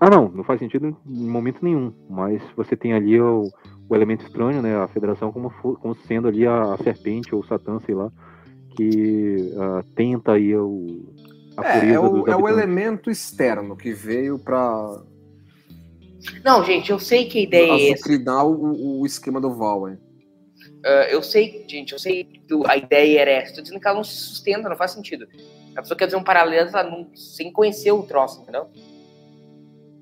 Ah, não faz sentido em momento nenhum. Mas você tem ali o elemento estranho, né? A federação como sendo ali a serpente ou o Satã, sei lá, que tenta aí a pureza dos habitantes. É o elemento externo que veio pra... Não, gente, eu sei que a ideia é essa. azucrinar o esquema do Val, hein? Eu sei que a ideia era essa. Tô dizendo que ela não se sustenta, não faz sentido. A pessoa quer dizer um paralelo sem conhecer o troço, entendeu?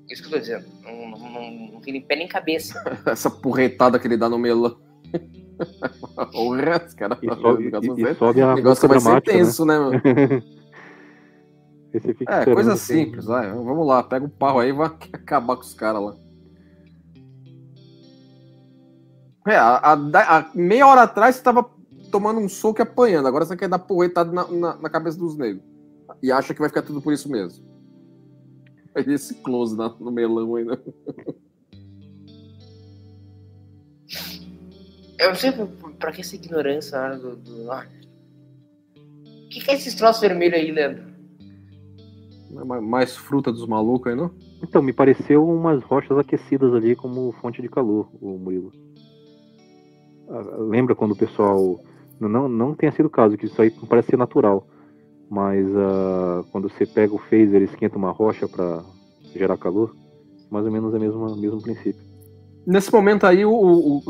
Isso que eu tô dizendo. Não tem nem pé nem cabeça. Essa porretada que ele dá no melão. O resto, cara. Sobe a negócio vai ser tenso, né, mano? Coisa simples, vai. Vamos lá, pega o pau aí e vai acabar com os caras lá. Há meia hora atrás você tava tomando um soco e apanhando. Agora você quer dar porretada na cabeça dos negros. E acha que vai ficar tudo por isso mesmo. Esse close no melão ainda. Eu não sei pra que essa ignorância na hora do... O que é esses troços vermelhos aí, Leandro? Mais fruta dos malucos aí, não? Então, me pareceu umas rochas aquecidas ali como fonte de calor, o Murilo. Lembra quando o pessoal... Não tenha sido o caso, que isso aí parece ser natural. Mas quando você pega o phaser e esquenta uma rocha para gerar calor, mais ou menos é o mesmo princípio. Nesse momento aí, o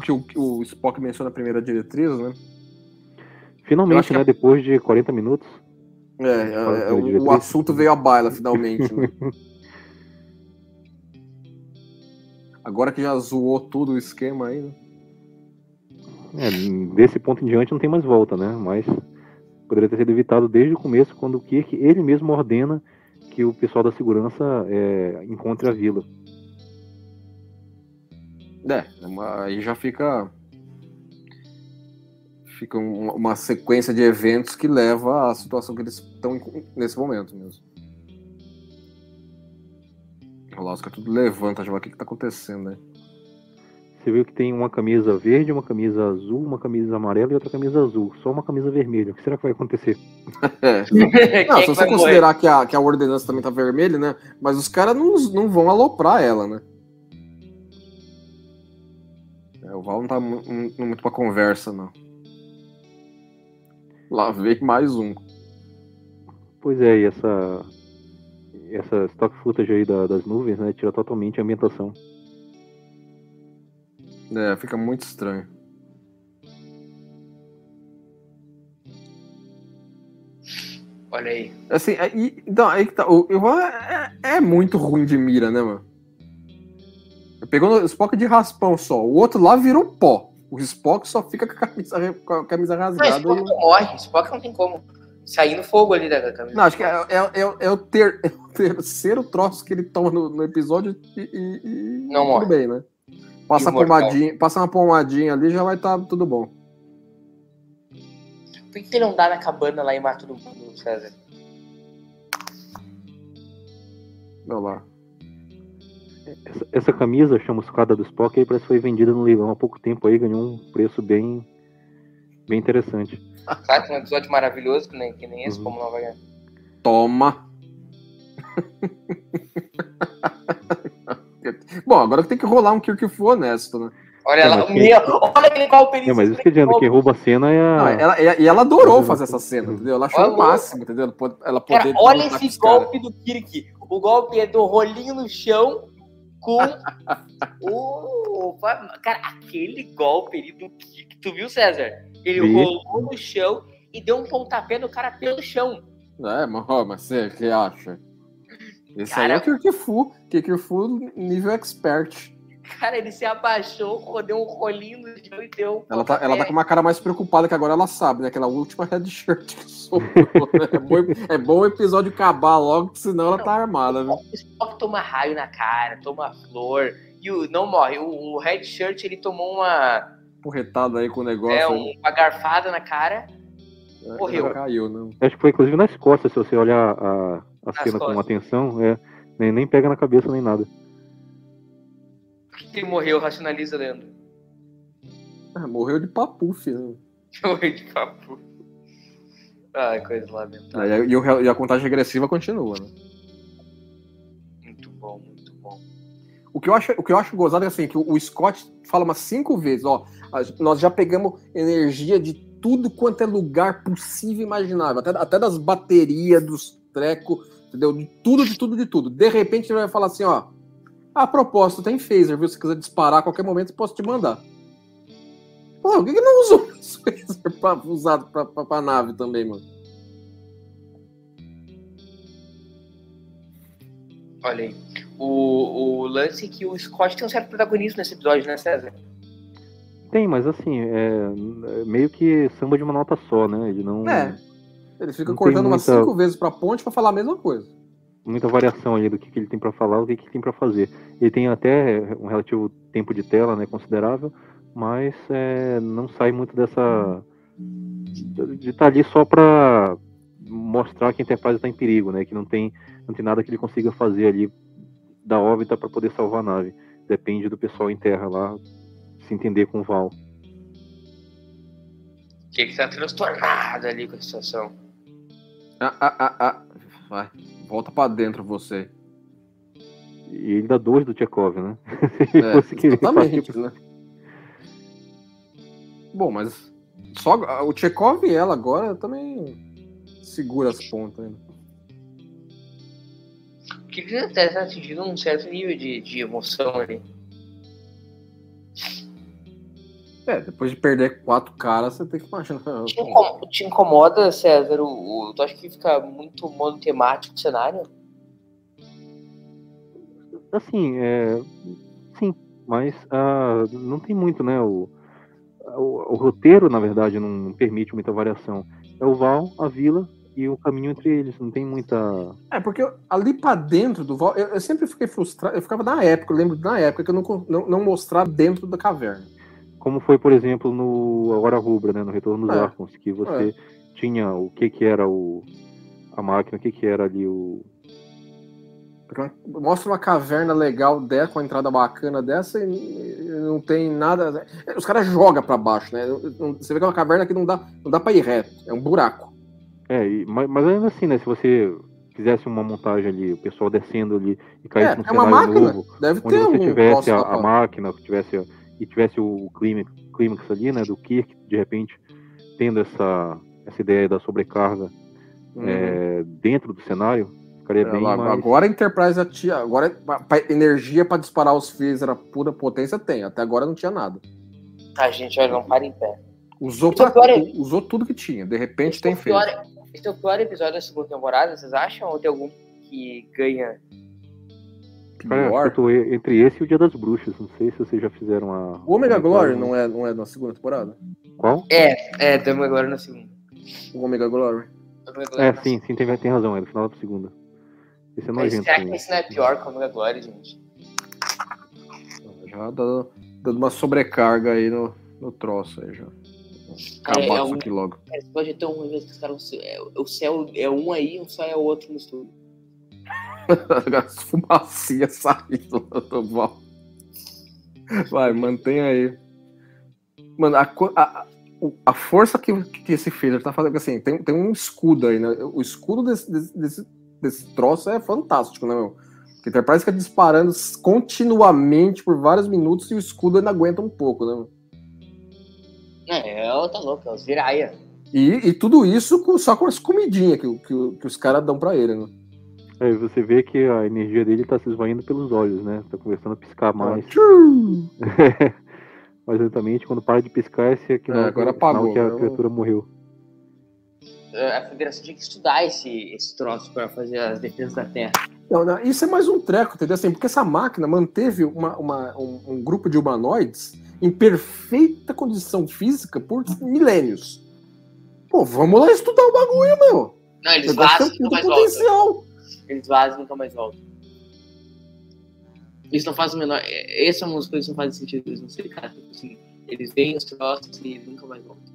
Spock menciona a primeira diretriz, né? Finalmente, né? Depois de 40 minutos. O assunto veio à baila, finalmente. Né? Agora que já zoou tudo o esquema aí, né? Desse ponto em diante não tem mais volta, né? Mas poderia ter sido evitado desde o começo, quando o Kirk, ele mesmo ordena que o pessoal da segurança encontre a vila. Aí já fica uma sequência de eventos que leva à situação que eles estão nesse momento mesmo. Olha lá, os caras tudo levanta, já vai o que está acontecendo, né? Você viu que tem uma camisa verde, uma camisa azul, uma camisa amarela e outra camisa azul. Só uma camisa vermelha. O que será que vai acontecer? Não, se você considerar que a ordenança também tá vermelha, né? Mas os caras não vão aloprar ela, né? O Val não tá muito pra conversa, não. Lá veio mais um. Pois é, e essa stock footage aí das nuvens, né? Tira totalmente a ambientação. Fica muito estranho. Olha aí. Assim, então, aí que tá. O Ivan é muito ruim de mira, né, mano? Pegou o Spock de raspão só. O outro lá virou pó. O Spock só fica com a camisa rasgada. Não, Spock não morre. Spock não tem como sair no fogo ali da camisa. Não, acho que é o terceiro troço que ele toma no episódio e não morre. Tudo bem, né? Passa uma pomadinha ali, já vai estar tudo bom. Por que ele não dá na cabana lá e mata todo mundo, César? Olha lá. Essa camisa chamuscada do Spock aí parece que foi vendida no leilão há pouco tempo aí, ganhou um preço bem interessante. Claro que é um episódio maravilhoso, que nem esse, como não vai ganhar. Toma! Bom, agora tem que rolar um Kirk Fu honesto, né? Olha lá, olha aquele golpe ali. Mas isso que adianta, quem rouba a cena é a... Ela adorou fazer essa cena, entendeu? Ela achou o máximo, entendeu? Ela poder... Cara, olha esse golpe do Kirk. O golpe é do rolinho no chão com cara, aquele golpe ali do Kirk, tu viu, César? Ele rolou no chão e deu um pontapé no cara pelo chão. Mas você que acha? Esse cara, aí é o Kirk Fu nível expert. Cara, ele se abaixou, deu um rolinho no chão e deu. Ela tá com uma cara mais preocupada, que agora ela sabe, né? Aquela última red shirt que sobrou, né? É bom o episódio acabar logo, senão ela tá armada, né? O Spock toma raio na cara, toma flor. E não morre. O red shirt, ele tomou uma porretada aí com o negócio. Uma garfada na cara. Morreu. Caiu, não. Acho que foi inclusive nas costas, se você olhar a cena com atenção, nem pega na cabeça nem nada. Por que ele morreu? Racionaliza, Leandro. Morreu de papu, filho. Morreu de papo. Ai, coisa lamentável. E a contagem regressiva continua, né? Muito bom, muito bom. O que eu acho gozado é assim, que o Scott fala umas 5 vezes, ó, nós já pegamos energia de tudo quanto é lugar possível e imaginável, até das baterias, dos trecos, entendeu? De tudo. De repente ele vai falar assim, ó, a propósito, tem phaser, viu? Se quiser disparar a qualquer momento, eu posso te mandar. Pô, por que não usou phaser usado pra nave também, mano? Olha aí. O lance é que o Scott tem um certo protagonismo nesse episódio, né, César? Tem, mas assim, meio que samba de uma nota só, né? Ele não. Ele fica cortando umas 5 vezes pra ponte pra falar a mesma coisa. Muita variação ali do que ele tem pra falar, do que ele tem pra fazer. Ele tem até um relativo tempo de tela, né, considerável, mas não sai muito dessa. De estar ali só pra mostrar que a Enterprise está em perigo, né? Que não tem nada que ele consiga fazer ali da órbita para poder salvar a nave. Depende do pessoal em terra lá se entender com o Val. Que tá transtornado ali com a situação. Vai, volta pra dentro você. E ele dá 2 do Chekhov, né? Exatamente, né? Bom, mas só o Chekhov e ela agora também segura as pontas ainda. Porque ele até tá atingindo um certo nível de emoção ali. Depois de perder 4 caras, você tem que imaginar. Te incomoda, César, tu acha que fica muito monotemático o cenário? Assim, sim, mas não tem muito, né? O roteiro, na verdade, não permite muita variação. É o Val, a Vila e o caminho entre eles, não tem muita... Porque ali pra dentro do Val, eu sempre fiquei frustrado, eu lembro na época que eu não mostrar dentro da caverna. Como foi, por exemplo, no Hora Rubra, né, no Retorno dos Arcons, que você tinha o que era a máquina, o que era ali o... Mostra uma caverna legal dessa, com a entrada bacana dessa, e não tem nada... Os caras jogam pra baixo, né? Você vê que é uma caverna que não dá pra ir reto, é um buraco. Mas ainda assim, né, se você fizesse uma montagem ali, o pessoal descendo ali e caísse num cenário máquina. novo, Deve onde ter você tivesse a pra... máquina, tivesse o clímax ali, né, do Kirk, de repente, tendo essa ideia da sobrecarga dentro do cenário, ficaria bem mais... Agora a Enterprise agora energia para disparar os phaser a pura potência tem, até agora não tinha nada. A gente não para em pé. Usou tudo que tinha, de repente tem phaser. Esse é o pior episódio da segunda temporada, vocês acham? Ou tem algum que ganha? Cara, eu tô entre esse e o Dia das Bruxas. Não sei se vocês já fizeram a... O Omega Glory não é na segunda temporada? Qual? Tem Omega Glory na segunda. O Omega Glory? Sim, tem razão, é no final da segunda. Esse é nojento. Será que esse não é pior que o Omega Glory, gente? Já dando uma sobrecarga aí no troço aí já. Acabar isso aqui logo. Você pode ter um momento que os caras... O céu é um aí, um só é o outro no estúdio. As fumacinhas saindo do Val. Vai, mantenha aí. Mano, a força que esse filho tá fazendo, assim, tem um escudo aí, né? O escudo desse troço é fantástico, né, meu? Porque Enterprise fica disparando continuamente por vários minutos e o escudo ainda aguenta um pouco, né, meu? Tá louco, é os viraia. E tudo isso só com as comidinhas que os caras dão pra ele, né? Você vê que a energia dele tá se esvaindo pelos olhos, né? Tá começando a piscar mais. Mas exatamente, quando para de piscar, esse aqui agora apagou, que a criatura morreu. A Federação tinha que estudar esse troço pra fazer as defesas da Terra. Não, isso é mais um treco, entendeu? Assim, porque essa máquina manteve um grupo de humanoides em perfeita condição física por milênios. Pô, vamos lá estudar o bagulho, meu. Não, eles vazam e nunca mais voltam. Eles vazam e nunca mais voltam. Isso não faz o menor... Essa é uma das coisas que não faz sentido. Eles não se cara, assim, eles veem os troços e nunca mais voltam.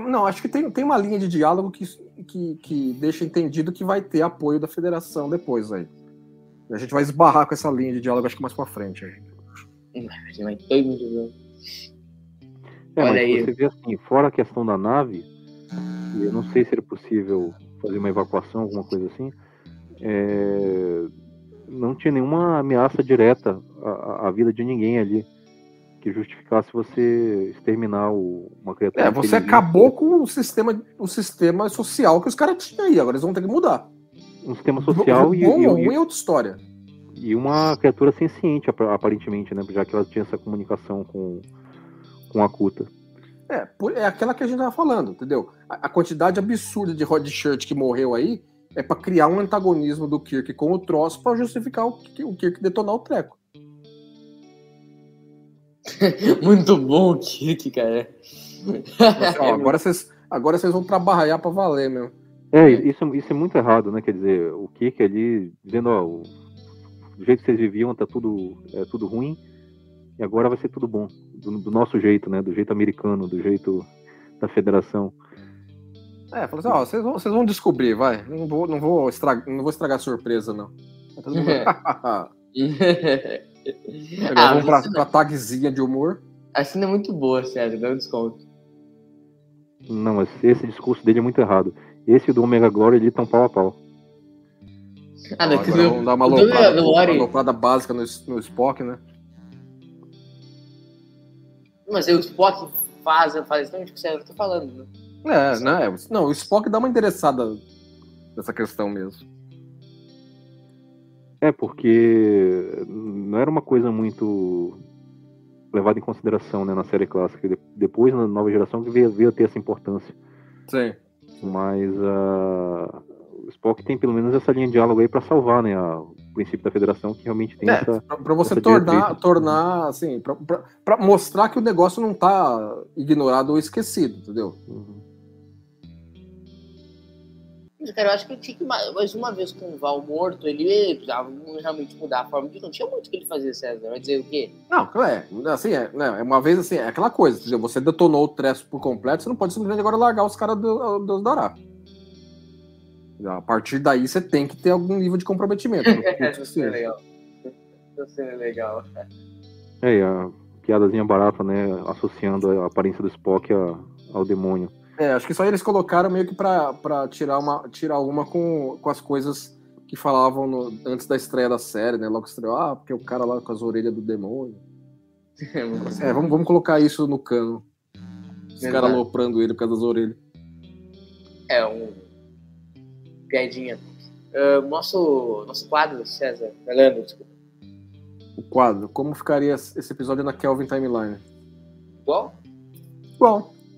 Não, acho que tem uma linha de diálogo que deixa entendido que vai ter apoio da Federação depois aí. A gente vai esbarrar com essa linha de diálogo, acho que mais pra frente. Aí. Mas todo mundo viu. Mas Olha aí. você vê assim, fora a questão da nave, eu não sei se era possível fazer uma evacuação, alguma coisa assim, não tinha nenhuma ameaça direta à vida de ninguém ali que justificasse você exterminar uma criatura. Você acabou com o sistema social que os caras tinham aí, agora eles vão ter que mudar. Um sistema social Bom ou ruim é outra história. E uma criatura senciente, aparentemente, né? Já que ela tinha essa comunicação com a Kuta. É aquela que a gente tava falando, entendeu? A quantidade absurda de Rod Shirt que morreu aí é pra criar um antagonismo do Kirk com o troço pra justificar o Kirk detonar o treco. Muito bom o Kirk, cara. Agora vocês vão trabalhar pra valer, meu. Isso é muito errado, né? Quer dizer, o Kirk ali dizendo, ó, do jeito que vocês viviam tá tudo ruim, e agora vai ser tudo bom. Do nosso jeito, né? Do jeito americano, do jeito da federação. Falou assim, vocês vão descobrir, vai. Não vou estragar a surpresa, não. Vamos pra tagzinha de humor. A cena é muito boa, César, dá um desconto. Não, mas esse discurso dele é muito errado. Esse do Omega Glory, ele estão pau a pau. Vamos dar uma aloprada básica no Spock, né? Mas aí o Spock faz exatamente o que eu tô falando, né? Não, o Spock dá uma interessada nessa questão mesmo. Porque não era uma coisa muito levada em consideração, né, na série clássica. Depois, na nova geração, que veio a ter essa importância. Sim. Mas o Spock tem pelo menos essa linha de diálogo aí pra salvar, né, o princípio da federação, que realmente tem essa... Pra você tornar assim, pra mostrar que o negócio não tá ignorado ou esquecido, entendeu? Cara, eu acho que ele tinha que, mais uma vez com o Val morto, ele precisava realmente mudar a forma de... Não tinha muito o que ele fazer, César. Vai dizer o quê? Não, uma vez assim, é aquela coisa, entendeu? Você detonou o trecho por completo, você não pode simplesmente agora largar os caras do dará. A partir daí você tem que ter algum nível de comprometimento. Isso é legal. Isso é legal. A piadazinha barata, né? Associando a aparência do Spock ao demônio. Acho que isso aí eles colocaram meio que pra tirar uma com as coisas que falavam antes da estreia da série, né? Logo estreou, porque o cara lá com as orelhas do demônio. Vamos colocar isso no cano. Os caras aloprando ele por causa das orelhas. Piadinha. Nosso quadro, César. Leandro, desculpa. O quadro. Como ficaria esse episódio na Kelvin Timeline? Igual.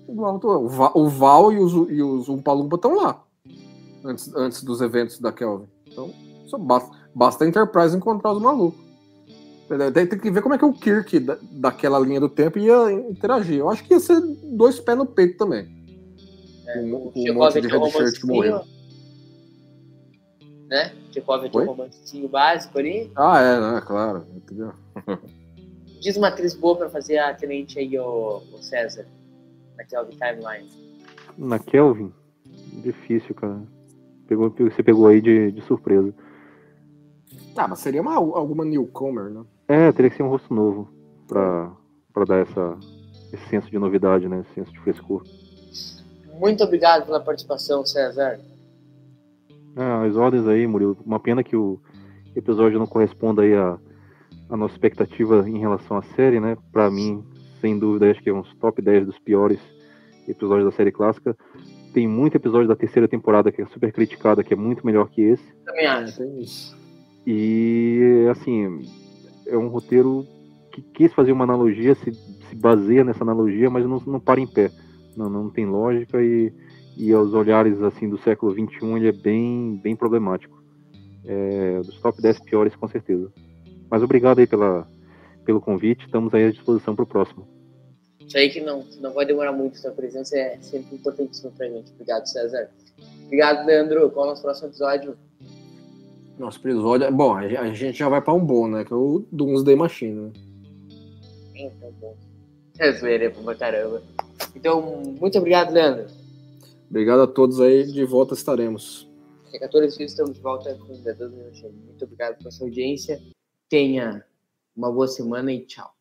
O Val e os Umpa Lumpa estão lá. Antes dos eventos da Kelvin. Então, só basta a Enterprise encontrar os malucos. Tem que ver como é que o Kirk daquela linha do tempo ia interagir. Eu acho que ia ser 2 pés no peito também. Um monte de red shirt que morreu. Né? Tchekov tinha um romancinho básico ali. Claro. Entendeu? Diz uma atriz boa pra fazer a tenente aí, o César. Na Kelvin Timeline. Na Kelvin? Difícil, cara. Você pegou aí de surpresa. Mas seria alguma newcomer, né? Teria que ser um rosto novo pra dar esse senso de novidade, né? Esse senso de frescor. Muito obrigado pela participação, César. As ordens aí, Murilo. Uma pena que o episódio não corresponda aí à nossa expectativa em relação à série, né? Pra mim, sem dúvida, acho que é uns top 10 dos piores episódios da série clássica. Tem muito episódio da terceira temporada que é super criticada, que é muito melhor que esse. Também acho. E, assim, é um roteiro que quis fazer uma analogia, se baseia nessa analogia, mas não para em pé. Não tem lógica e aos olhares, assim, do século XXI, ele é bem problemático. Dos top 10 piores, com certeza. Mas obrigado aí pelo convite, estamos aí à disposição para o próximo. Isso aí que não vai demorar muito, sua presença é sempre importantíssima pra gente. Obrigado, César. Obrigado, Leandro. Qual é o nosso próximo episódio? Nosso episódio... Bom, a gente já vai pra um bom, né? Que é o Doomsday Machine, né? Então, bom. É zoeira pra caramba. Então, muito obrigado, Leandro. Obrigado a todos aí. De volta estaremos. Daqui a 14 dias estamos de volta com o The Doomsday Machine. Muito obrigado pela sua audiência. Tenha uma boa semana e tchau.